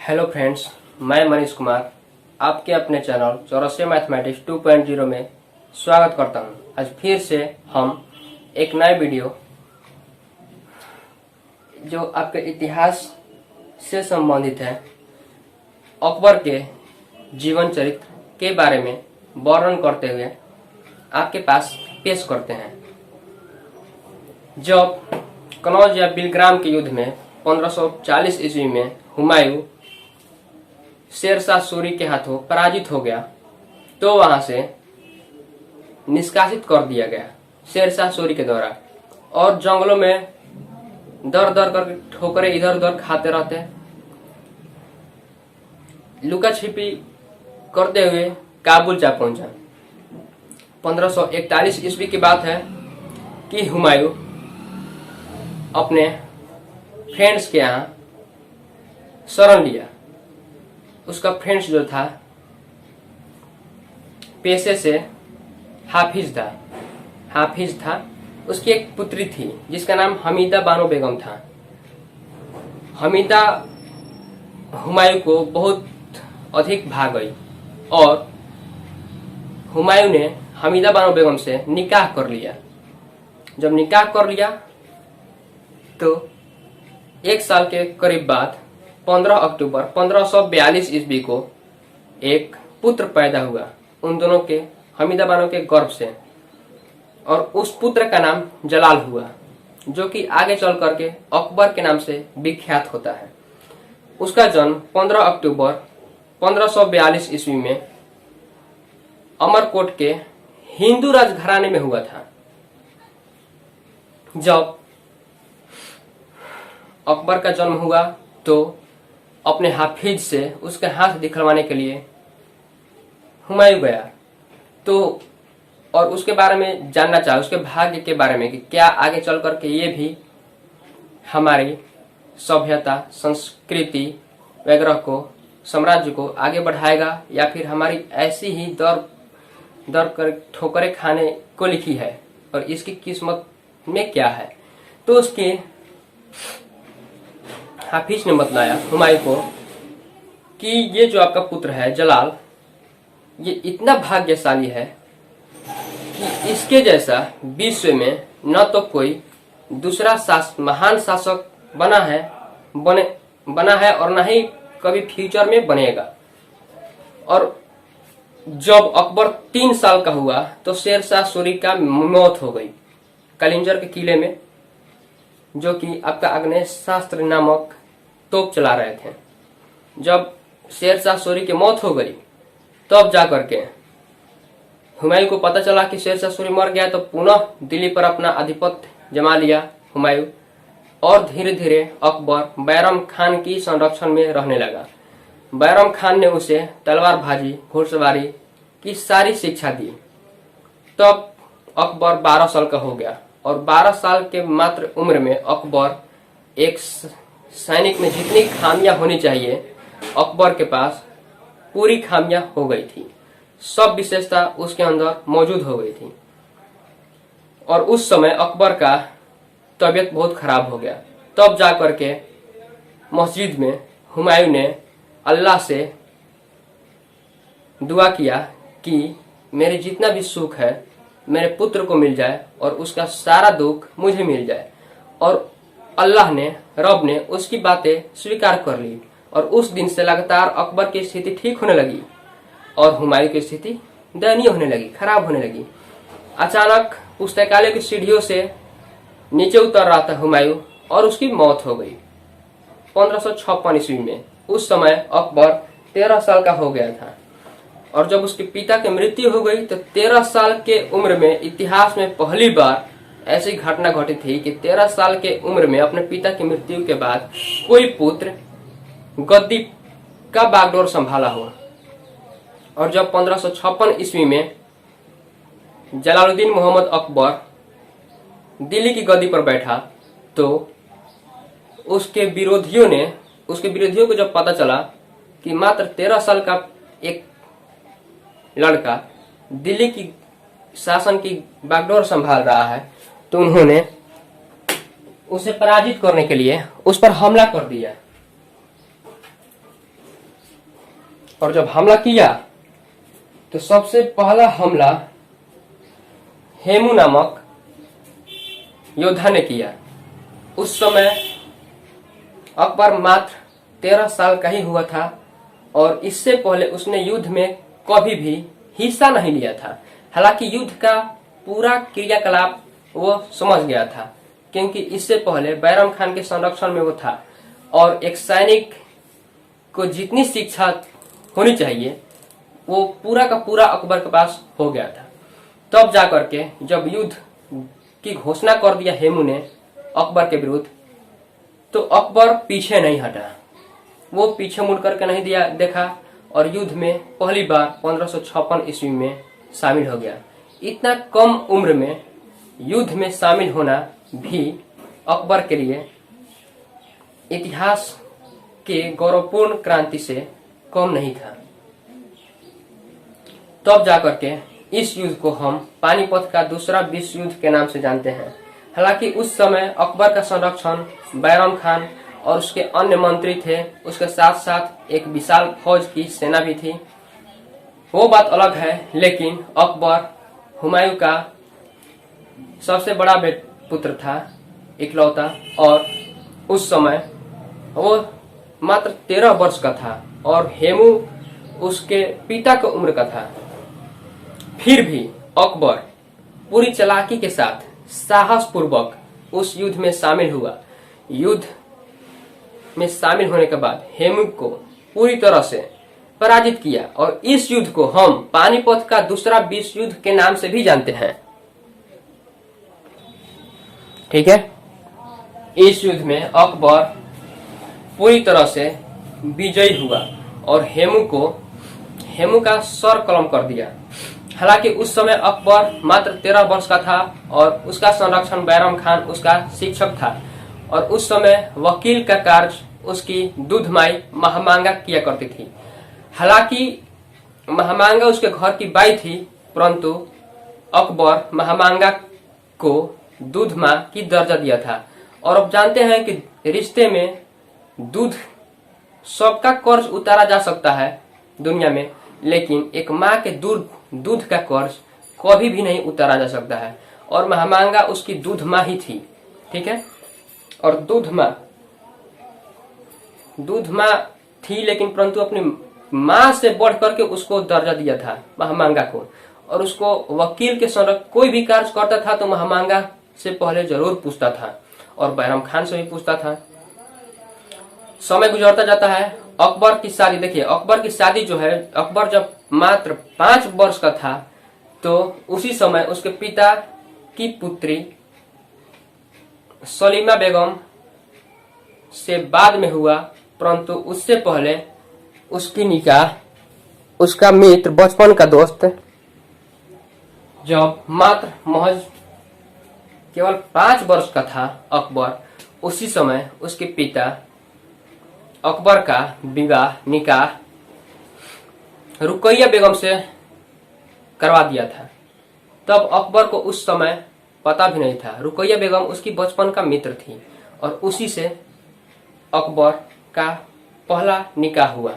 Hello friends, मैं मनीष कुमार आपके अपने चैनल चौरसिया मैथमेटिक्स 2.0 में स्वागत करता हूं। आज फिर से हम एक नए वीडियो जो आपके इतिहास से संबंधित है, अकबर के जीवन चरित्र के बारे में वर्णन करते हुए आपके पास पेश करते हैं। जब कनौज या बिलग्राम के युद्ध में 1540 ईस्वी में हुमायूं शेरशाह सूरी के हाथों पराजित हो गया तो वहां से निष्कासित कर दिया गया शेरशाह सूरी के द्वारा, और जंगलों में दर दर कर ठोकरें इधर उधर खाते रहते, लुका छिपी करते हुए काबुल जा पहुंचा। 1541 ईस्वी की बात है कि हुमायूं अपने फ्रेंड्स के यहाँ शरण लिया। उसका फ्रेंड्स जो था पेशे से हाफिज था। उसकी एक पुत्री थी जिसका नाम हमीदा बानो बेगम था। हमीदा हुमायूं को बहुत अधिक भा गई और हुमायूं ने हमीदा बानो बेगम से निकाह कर लिया। जब निकाह कर लिया तो एक साल के करीब बाद 15 अक्टूबर 1542 ईस्वी को एक पुत्र पैदा हुआ उन दोनों के, हमीदा बानो के गर्भ से, और उस पुत्र का नाम जलाल हुआ, जो कि आगे चल करके अकबर के नाम से विख्यात होता है। उसका जन्म 15 अक्टूबर 1542 ईस्वी में अमरकोट के हिंदू राजघराने में हुआ था। जब अकबर का जन्म हुआ तो अपने हाफिज से उसका हाथ दिखलवाने के लिए हुमायूं गया तो, और उसके बारे में जानना चाहा, उसके भाग्य के बारे में कि क्या आगे चल करके ये भी हमारी सभ्यता, संस्कृति वगैरह को, साम्राज्य को आगे बढ़ाएगा या फिर हमारी ऐसी ही दर दर कर ठोकरें खाने को लिखी है और इसकी किस्मत में क्या है। तो उसके हाफिज ने बतलाया हुमायूं को कि ये जो आपका पुत्र है जलाल, ये इतना भाग्यशाली है कि इसके जैसा विश्व में न तो कोई दूसरा महान शासक बना है और न ही कभी फ्यूचर में बनेगा। और जब अकबर 3 साल का हुआ तो शेरशाह सूरी का मौत हो गई कलिंजर के किले में, जो कि आपका आग्नेयास्त्र नामक तोप चला रहे थे। जब शेरशाह सूरी की मौत हो गई तब जाकर के हुमायूं को पता चला कि शेरशाह सूरी मर गया, तो पुनः दिल्ली पर अपना आधिपत्य जमा लिया हुमायूं, और धीरे धीरे अकबर बैरम खान की संरक्षण में रहने लगा। बैरम खान ने उसे तलवारबाजी, घुड़सवारी की सारी शिक्षा दी। तब अकबर 12 साल का हो गया और 12 साल के मात्र उम्र में अकबर, एक सैनिक में जितनी खामियां होनी चाहिए अकबर के पास पूरी खामियां हो गई थी, सब विशेषता उसके अंदर मौजूद हो गई थी। और उस समय अकबर का तबीयत बहुत खराब हो गया। तब जाकर के मस्जिद में हुमायूं ने अल्लाह से दुआ किया कि मेरे जितना भी सुख है मेरे पुत्र को मिल जाए और उसका सारा दुख मुझे मिल जाए। और अल्लाह ने, रब ने उसकी बातें स्वीकार कर ली और उस दिन से लगातार अकबर की स्थिति ठीक होने लगी और हुमायूं की स्थिति दयनीय होने लगी, खराब होने लगी। अचानक पुस्तकालय की सीढ़ियों से नीचे उतर रहा था हुमायूं और उसकी मौत हो गई 1556 ईस्वी में। उस समय अकबर 13 साल का हो गया था और जब उसके पिता की मृत्यु हो गई तो 13 साल के उम्र में इतिहास में पहली बार ऐसी घटना घटी थी कि 13 साल के उम्र में अपने पिता की मृत्यु के बाद कोई पुत्र गद्दी का बागडोर संभाला हो। और जब 1556 ईस्वी में जलालुद्दीन मोहम्मद अकबर दिल्ली की गद्दी पर बैठा तो उसके विरोधियों को जब पता चला कि मात्र 13 साल का एक लड़का दिल्ली की शासन की बागडोर संभाल रहा है, तो उन्होंने उसे पराजित करने के लिए उस पर हमला कर दिया। और जब हमला किया तो सबसे पहला हमला हेमू नामक योद्धा ने किया। उस समय अकबर मात्र 13 साल का ही हुआ था और इससे पहले उसने युद्ध में कभी भी हिस्सा नहीं लिया था। हालांकि युद्ध का पूरा क्रियाकलाप वो समझ गया था, क्योंकि इससे पहले बैरम खान के संरक्षण में वो था और एक सैनिक को जितनी शिक्षा होनी चाहिए वो पूरा का पूरा अकबर के पास हो गया था। तब जाकर के जब युद्ध की घोषणा कर दिया हेमू ने अकबर के विरुद्ध, तो अकबर पीछे नहीं हटा, वो पीछे मुड़ करके नहीं दिया देखा और युद्ध में पहली बार 1556 ईस्वी में शामिल हो गया। इतना कम उम्र में युद्ध में शामिल होना भी अकबर के लिए इतिहास के गौरवपूर्ण क्रांति से कम नहीं था। तब जाकर के इस युद्ध को हम पानीपत का दूसरा विश्व युद्ध के नाम से जानते हैं। हालांकि उस समय अकबर का संरक्षण बैरम खान और उसके अन्य मंत्री थे, उसके साथ साथ एक विशाल फौज की सेना भी थी, वो बात अलग है। लेकिन अकबर हुमायूं का सबसे बड़ा पुत्र था, इकलौता, और उस समय वो मात्र 13 वर्ष का था और हेमू उसके पिता की उम्र का था। फिर भी अकबर पूरी चालाकी के साथ साहस पूर्वक उस युद्ध में शामिल हुआ। युद्ध में शामिल होने के बाद हेमू को पूरी तरह से पराजित किया और इस युद्ध को हम पानीपत का दूसरा विश्व युद्ध के नाम से भी जानते हैं। ठीक है, इस युद्ध में अकबर पूरी तरह से विजयी हुआ और हेमू का सर कलम कर दिया। हालांकि उस समय अकबर मात्र 13 वर्ष का था और उसका संरक्षण बैरम खान उसका शिक्षक था और उस समय वकील का कार्य उसकी दूध माई महामांगा किया करती थी। हालांकि महामांगा उसके घर की बाई थी, परंतु अकबर महामांगा को दूध माँ की दर्जा दिया था। और अब जानते हैं कि रिश्ते में दूध सबका कर्ज उतारा जा सकता है दुनिया में, लेकिन एक माँ के दूध का कर्ज कभी भी नहीं उतारा जा सकता है। और महामांगा उसकी दूध माँ ही थी। ठीक है, और दूध माँ थी, लेकिन परंतु अपनी माँ से बढ़ करके उसको दर्जा दिया था महामांगा को। और उसको वकील के संरक्षण कोई भी कार्य करता था तो महामांगा से पहले जरूर पूछता था और बैरम खान से भी पूछता था। समय गुजरता जाता है। अकबर की शादी देखिए, अकबर की शादी जो है, अकबर जब मात्र 5 वर्ष का था तो उसी समय उसके पिता की पुत्री सलीमा बेगम से बाद में हुआ, परंतु उससे पहले उसकी निकाह उसका मित्र बचपन का दोस्त जब मात्र महज केवल 5 वर्ष का था अकबर, उसी समय उसके पिता अकबर का विवाह निकाह रुकैया बेगम से करवा दिया था। तब अकबर को उस समय पता भी नहीं था। रुकैया बेगम उसकी बचपन का मित्र थी और उसी से अकबर का पहला निकाह हुआ।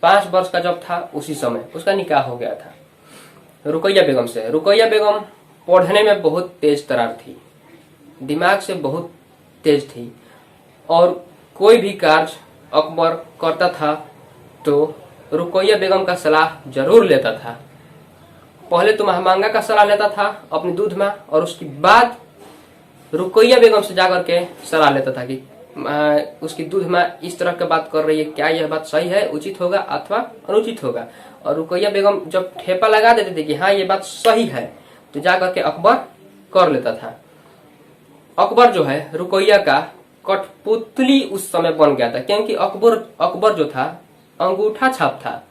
5 वर्ष का जब था उसी समय उसका निकाह हो गया था रुकैया बेगम से। रुकैया बेगम पढ़ने में बहुत तेज तरार थी, दिमाग से बहुत तेज थी और कोई भी कार्य अकबर करता था तो रुकैया बेगम का सलाह जरूर लेता था। पहले तो महामांगा का सलाह लेता था अपनी दूध माँ, और उसके बाद रुकैया बेगम से जाकर के सलाह लेता था कि उसकी दूध माँ इस तरह की बात कर रही है, क्या यह बात सही है, उचित होगा अथवा अनुचित होगा। और रुकैया बेगम जब ठेपा लगा देती थी कि हाँ ये बात सही है, तो जाकर के अकबर कर लेता था। अकबर जो है रुकैया का कठपुतली उस समय बन गया था, क्योंकि अकबर जो था अंगूठा छाप था।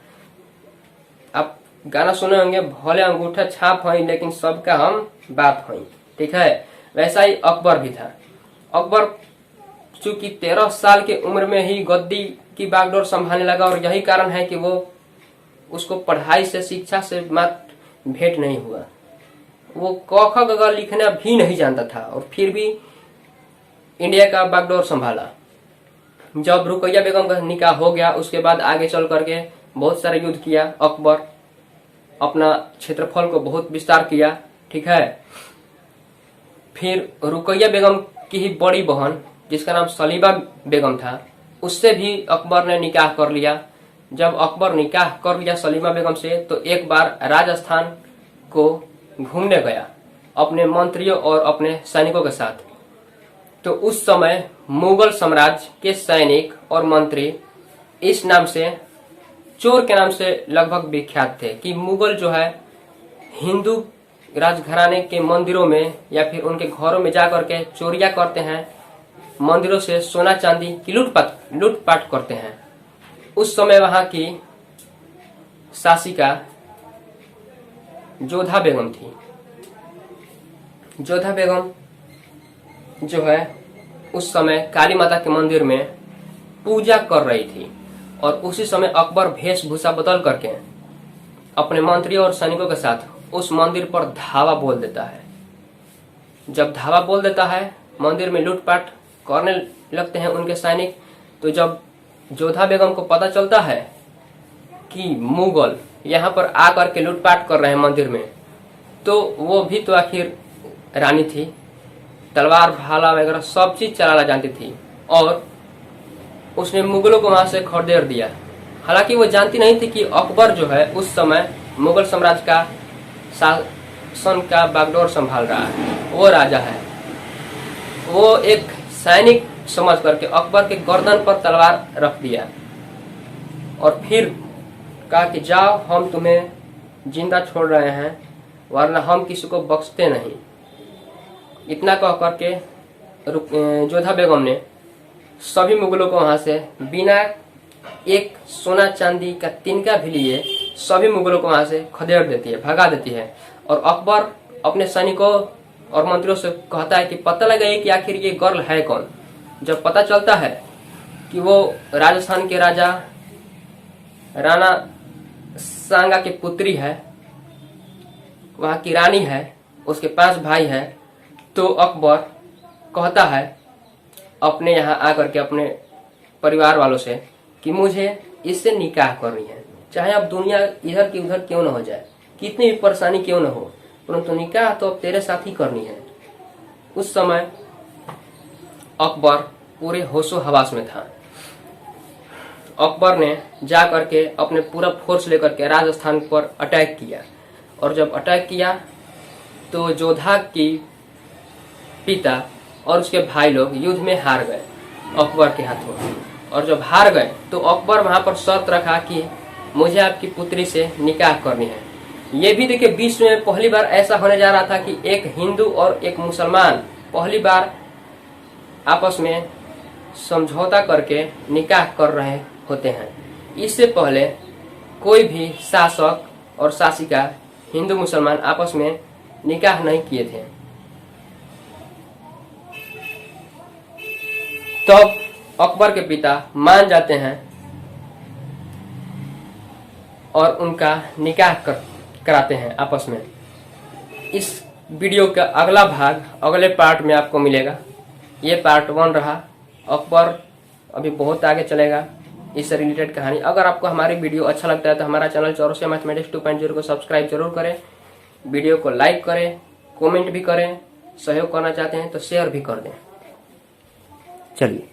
आप गाना सुने होंगे, भले अंगूठा छाप है लेकिन सबका हम बाप हैं। ठीक है, वैसा ही अकबर भी था। अकबर चूंकि 13 साल की उम्र में ही गद्दी की बागडोर संभालने लगा और यही कारण है कि वो उसको पढ़ाई से, शिक्षा से मात्र भेंट नहीं हुआ। वो क ख ग घ लिखना भी नहीं जानता था और फिर भी इंडिया का बागडोर संभाला। जब रुकैया बेगम का निकाह हो गया उसके बाद आगे चल करके बहुत सारे युद्ध किया अकबर, अपना क्षेत्रफल को बहुत विस्तार किया, ठीक है। फिर रुकैया बेगम की ही बड़ी बहन जिसका नाम सलीमा बेगम था, उससे भी अकबर ने निकाह कर लिया। जब अकबर निकाह कर लिया सलीमा बेगम से, तो एक बार राजस्थान को घूमने गया अपने मंत्रियों और अपने सैनिकों के साथ। तो उस समय मुगल साम्राज्य के सैनिक और मंत्री इस नाम से, चोर के नाम से लगभग विख्यात थे कि मुगल जो है हिंदू राजघराने के मंदिरों में या फिर उनके घरों में जाकर के चोरियां करते हैं, मंदिरों से सोना चांदी की लूटपाट करते हैं। उस समय वहां की शासिका जोधा बेगम थी। जोधा बेगम जो है उस समय काली माता के मंदिर में पूजा कर रही थी और उसी समय अकबर वेशभूषा बदल करके अपने मंत्रियों और सैनिकों के साथ उस मंदिर पर धावा बोल देता है। जब धावा बोल देता है, मंदिर में लूटपाट करने लगते हैं उनके सैनिक। तो जब जोधा बेगम को पता चलता है कि मुगल यहाँ पर आकर के लूटपाट कर रहे हैं मंदिर में, तो वो भी तो आखिर रानी थी, तलवार भाला वगैरह सब चीज चलाना जानती थी, और उसने मुगलों को वहां से खदेड़ दिया। हालांकि वो जानती नहीं थी कि अकबर जो है उस समय मुगल साम्राज्य का शासन का बागडोर संभाल रहा है, वो राजा है। वो एक सैनिक समझ करके अकबर के गर्दन पर तलवार रख दिया और फिर कहा कि जाओ, हम तुम्हें जिंदा छोड़ रहे हैं, वरना हम किसी को बख्शते नहीं। इतना कह करके जोधा बेगम ने सभी मुगलों को वहां से बिना एक सोना चांदी का तिनका भी लिए सभी मुगलों को वहां से खदेड़ देती है, भगा देती है। और अकबर अपने सैनिकों और मंत्रियों से कहता है कि पता लगाइए कि आखिर ये गर्ल है कौन। जब पता चलता है कि वो राजस्थान के राजा राणा सांगा की पुत्री है, वहां की रानी है, उसके 5 भाई है, तो अकबर कहता है अपने यहाँ आकर के अपने परिवार वालों से कि मुझे इससे निकाह करनी है, चाहे अब दुनिया इधर की उधर क्यों न हो जाए, कितनी भी परेशानी क्यों न हो, परंतु निकाह तो अब तेरे साथ ही करनी है। उस समय अकबर पूरे होशो हवास में था। अकबर ने जा करके अपने पूरा फोर्स लेकर के राजस्थान पर अटैक किया, और जब अटैक किया तो जोधा की पिता और उसके भाई लोग युद्ध में हार गए अकबर के हाथों। और जब हार गए तो अकबर वहां पर शर्त रखा कि मुझे आपकी पुत्री से निकाह करनी है। ये भी देखिए विश्व में पहली बार ऐसा होने जा रहा था कि एक हिंदू और एक मुसलमान पहली बार आपस में समझौता करके निकाह कर रहे होते हैं। इससे पहले कोई भी शासक और शासिका हिंदू मुसलमान आपस में निकाह नहीं किए थे। तब अकबर के पिता मान जाते हैं और उनका निकाह कराते हैं आपस में। इस वीडियो का अगला भाग अगले पार्ट में आपको मिलेगा। ये पार्ट 1 रहा। अकबर अभी बहुत आगे चलेगा, इससे रिलेटेड कहानी। अगर आपको हमारी वीडियो अच्छा लगता है तो हमारा चैनल चौरसिया मैथमेटिक्स 2.0 को सब्सक्राइब जरूर करें, वीडियो को लाइक करें, कमेंट भी करें, सहयोग करना चाहते हैं तो शेयर भी कर दें। चलिए।